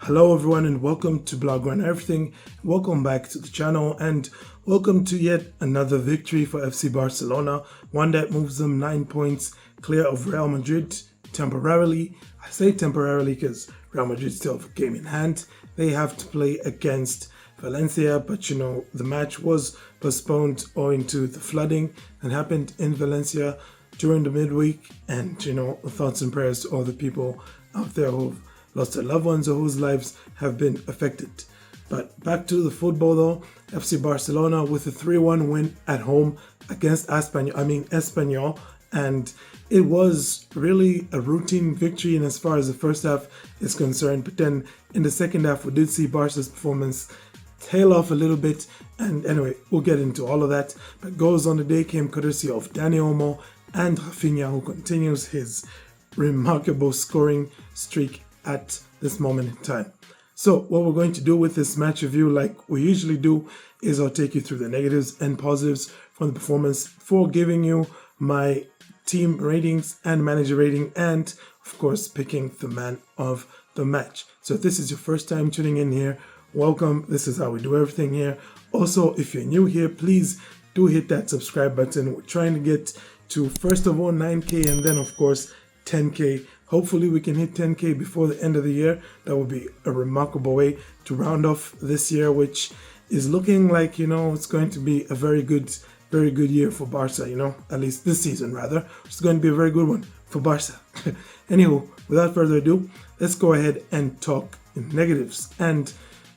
Hello everyone and welcome to Blog on Everything. Welcome back to the channel and welcome to yet another victory for FC Barcelona, one that moves them 9 points clear of Real Madrid temporarily. I say temporarily because Real Madrid still have a game in hand. They have to play against Valencia, but the match was postponed owing to the flooding that happened in Valencia during the midweek, and thoughts and prayers to all the people out there who've lost their loved ones or whose lives have been affected. But back to the football though, FC Barcelona with a 3-1 win at home against Espanyol, and it was really a routine victory in as far as the first half is concerned. But then in the second half, we did see Barca's performance tail off a little bit, and anyway, we'll get into all of that. But goals on the day came courtesy of Dani Olmo and Raphinha, who continues his remarkable scoring streak at this moment in time. So what we're going to do with this match review, like we usually do, is I'll take you through the negatives and positives from the performance for giving you my team ratings and manager rating, and of course picking the man of the match. So if this is your first time tuning in here, welcome. This is how we do everything here. Also, if you're new here, please do hit that subscribe button. We're trying to get to, first of all, 9K and then of course 10K. Hopefully we can hit 10K before the end of the year. That would be a remarkable way to round off this year, which is looking like, it's going to be a very good year for Barca, at least this season rather. It's going to be a very good one for Barca. Anywho, without further ado, let's go ahead and talk in negatives. And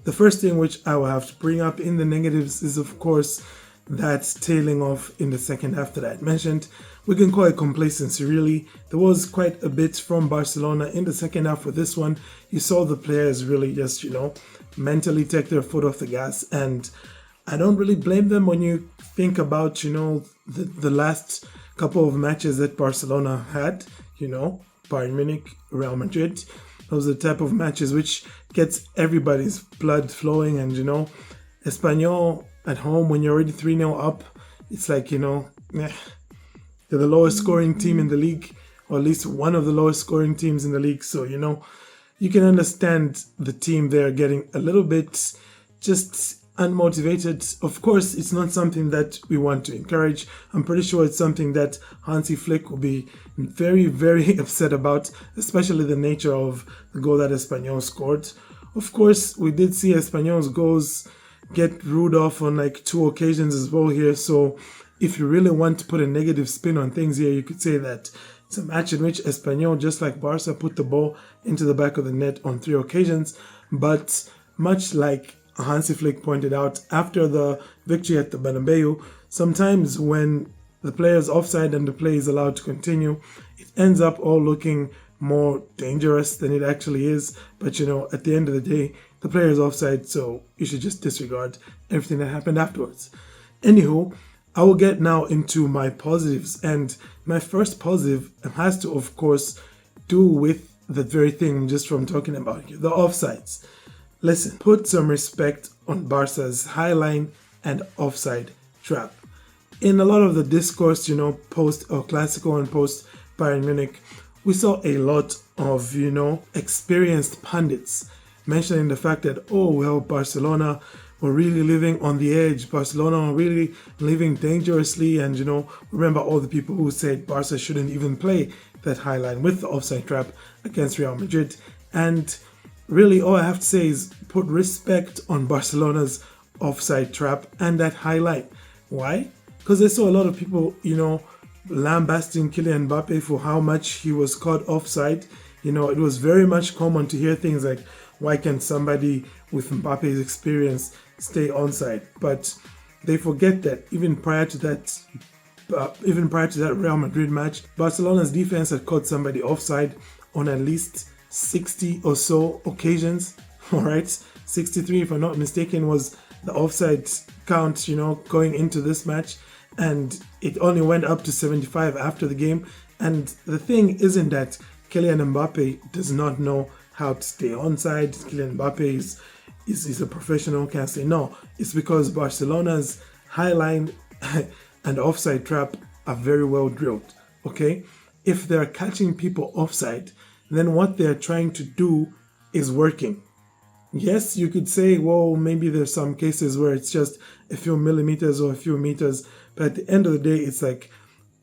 the first thing which I will have to bring up in the negatives is, of course, that tailing off in the second half that I had mentioned. We can call it complacency, really. There was quite a bit from Barcelona in the second half with this one. You saw the players really just, mentally take their foot off the gas. And I don't really blame them when you think about, the last couple of matches that Barcelona had, Bayern Munich, Real Madrid. Those are the type of matches which gets everybody's blood flowing. And, Espanyol at home, when you're already 3-0 up, it's like, they're the lowest scoring team in the league, or at least one of the lowest scoring teams in the league. So, you can understand the team there getting a little bit just unmotivated. Of course, it's not something that we want to encourage. I'm pretty sure it's something that Hansi will be very, very upset about, especially the nature of the goal that Espanyol scored. Of course, we did see Espanyol's goals get ruled off on like 2 occasions as well here. So if you really want to put a negative spin on things here, you could say that it's a match in which Espanyol, just like Barca, put the ball into the back of the net on 3 occasions. But much like Hansi pointed out after the victory at the Bernabeu, sometimes when the player is offside and the play is allowed to continue, it ends up all looking more dangerous than it actually is. But at the end of the day, the player is offside, so you should just disregard everything that happened afterwards. Anywho, I will get now into my positives, and my first positive has to, of course, do with the very thing just from talking about here, the offsides. Listen, put some respect on Barca's high line and offside trap. In a lot of the discourse, post El Clasico and post Bayern Munich, we saw a lot of, experienced pundits mentioning the fact that, Barcelona were really living on the edge. Barcelona were really living dangerously. And, remember all the people who said Barca shouldn't even play that high line with the offside trap against Real Madrid. And really, all I have to say is put respect on Barcelona's offside trap and that high line. Why? Because I saw a lot of people, lambasting Kylian Mbappe for how much he was caught offside. It was very much common to hear things like, why can't somebody with Mbappe's experience stay onside? But they forget that even prior to that Real Madrid match, Barcelona's defense had caught somebody offside on at least 60 or so occasions. All right, 63, if I'm not mistaken, was the offside count, going into this match, and it only went up to 75 after the game. And the thing isn't that Kylian Mbappe does not know how to stay onside. Kylian Mbappe is a professional, can't say no. It's because Barcelona's high line and offside trap are very well drilled. Okay, if they're catching people offside, then what they're trying to do is working. Yes, you could say, well, maybe there's some cases where it's just a few millimeters or a few meters, but at the end of the day, it's like,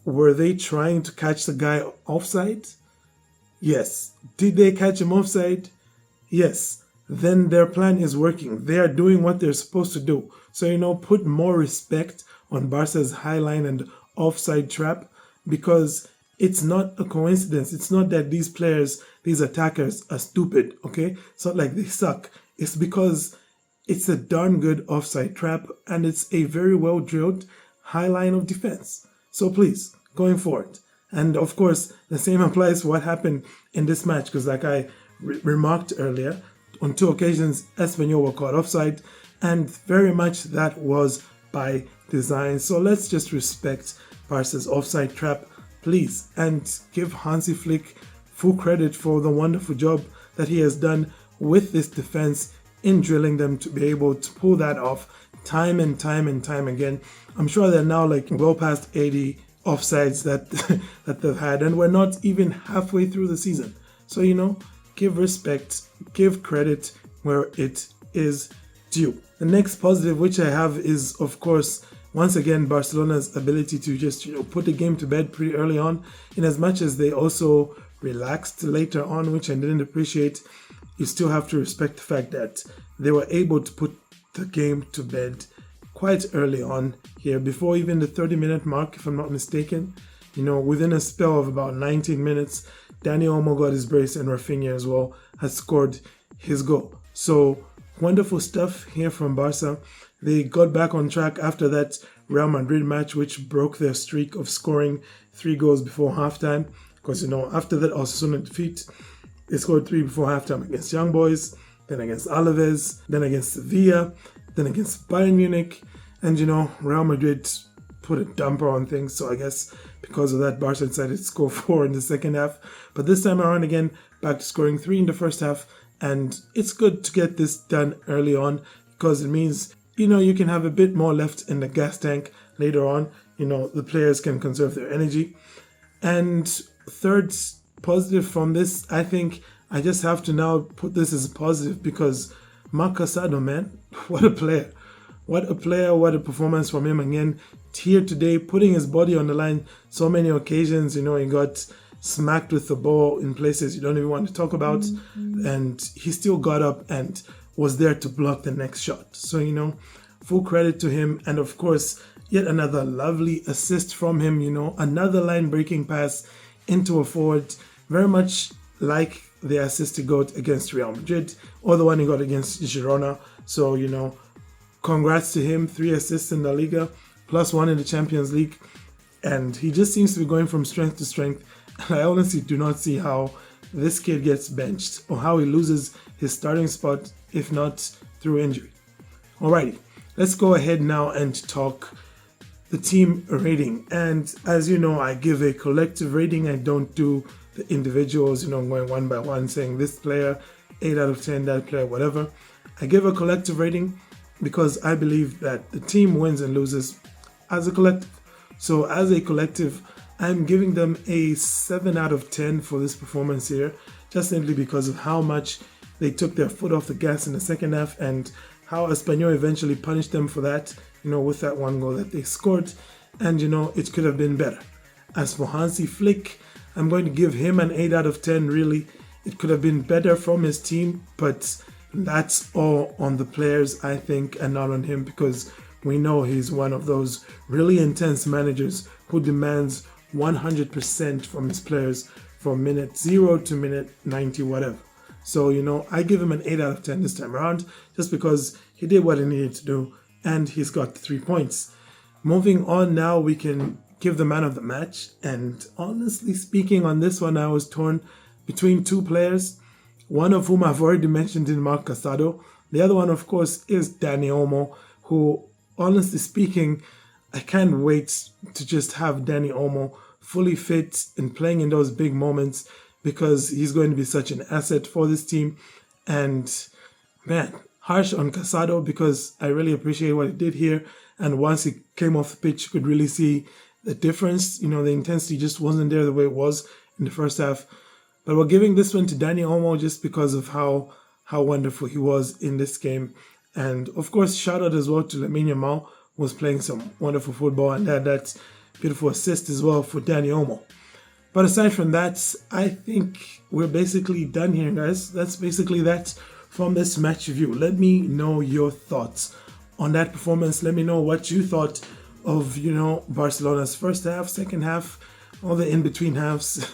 were they trying to catch the guy offside? Yes. Did they catch him offside? Yes. Then their plan is working. They are doing what they're supposed to do. So, put more respect on Barca's high line and offside trap, because it's not a coincidence. It's not that these players, these attackers are stupid, okay? It's not like they suck. It's because it's a darn good offside trap and it's a very well drilled high line of defense. So please, going forward. And of course, the same applies to what happened in this match, because like I remarked earlier, on 2 occasions, Espanyol were caught offside, and very much that was by design. So let's just respect Barca's offside trap, please, and give Hansi Flick full credit for the wonderful job that he has done with this defense in drilling them to be able to pull that off time and time and time again. I'm sure they're now like well past 80 offsides that that they've had, and we're not even halfway through the season. So give respect, give credit where it is due. The next positive which I have is, of course, once again, Barcelona's ability to just put the game to bed pretty early on, in as much as they also relaxed later on, which I didn't appreciate. You still have to respect the fact that they were able to put the game to bed quite early on here, before even the 30-minute mark, if I'm not mistaken. Within a spell of about 19 minutes, Dani Olmo got his brace, and Raphinha as well has scored his goal. So wonderful stuff here from Barca. They got back on track after that Real Madrid match, which broke their streak of scoring 3 goals before halftime. Because, after that Osasuna defeat, they scored 3 before halftime against Young Boys, then against Alaves, then against Sevilla, then against Bayern Munich. And, Real Madrid put a damper on things. So I guess because of that, Barca decided to score 4 in the second half. But this time around again, back to scoring 3 in the first half. And it's good to get this done early on, because it means, you can have a bit more left in the gas tank later on. The players can conserve their energy. And third positive from this, I think I just have to now put this as a positive, because Marc Casado, man, what a player. What a player, what a performance from him again. Here today, putting his body on the line so many occasions. He got smacked with the ball in places you don't even want to talk about. And he still got up and was there to block the next shot. So, full credit to him. And of course, yet another lovely assist from him, another line-breaking pass into a forward, very much like the assist he got against Real Madrid, or the one he got against Girona. So, congrats to him, 3 assists in La Liga, plus 1 in the Champions League. And he just seems to be going from strength to strength. And I honestly do not see how this kid gets benched, or how he loses his starting spot, if not through injury. Alrighty, let's go ahead now and talk the team rating. And as you know, I give a collective rating. I don't do the individuals, going one by one, saying this player, 8 out of 10, that player, whatever. I give a collective rating because I believe that the team wins and loses as a collective. So as a collective, I'm giving them a 7 out of 10 for this performance here, just simply because of how much they took their foot off the gas in the second half, and how Espanyol eventually punished them for that, with that 1 goal that they scored. And, it could have been better. As for Hansi Flick, I'm going to give him an 8 out of 10, really. It could have been better from his team, but that's all on the players, I think, and not on him, because we know he's one of those really intense managers who demands 100% from his players from minute 0 to minute 90, whatever. So, I give him an 8 out of 10 this time around, just because he did what he needed to do, and he's got 3 points. Moving on now, we can give the man of the match. And honestly speaking, on this one, I was torn between 2 players, one of whom I've already mentioned in Marc Casado. The other one, of course, is Dani Olmo, who, honestly speaking, I can't wait to just have Dani Olmo fully fit and playing in those big moments, because he's going to be such an asset for this team. And man, harsh on Casado, because I really appreciate what he did here. And once he came off the pitch, you could really see the difference. The intensity just wasn't there the way it was in the first half. But we're giving this one to Dani Olmo just because of how how wonderful he was in this game. And of course, shout out as well to Lamine Yamal, who was playing some wonderful football and had that beautiful assist as well for Dani Olmo. But aside from that, I think we're basically done here, guys. That's basically that from this match review. Let me know your thoughts on that performance. Let me know what you thought of, Barcelona's first half, second half, all the in-between halves,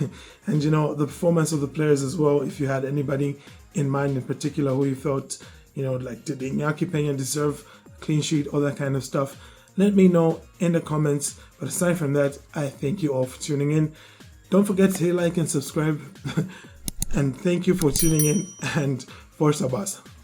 and, the performance of the players as well. If you had anybody in mind in particular who you thought, like, did Iñaki Peña deserve a clean sheet, all that kind of stuff. Let me know in the comments. But aside from that, I thank you all for tuning in. Don't forget to hit like and subscribe. And thank you for tuning in, and Forza Barça.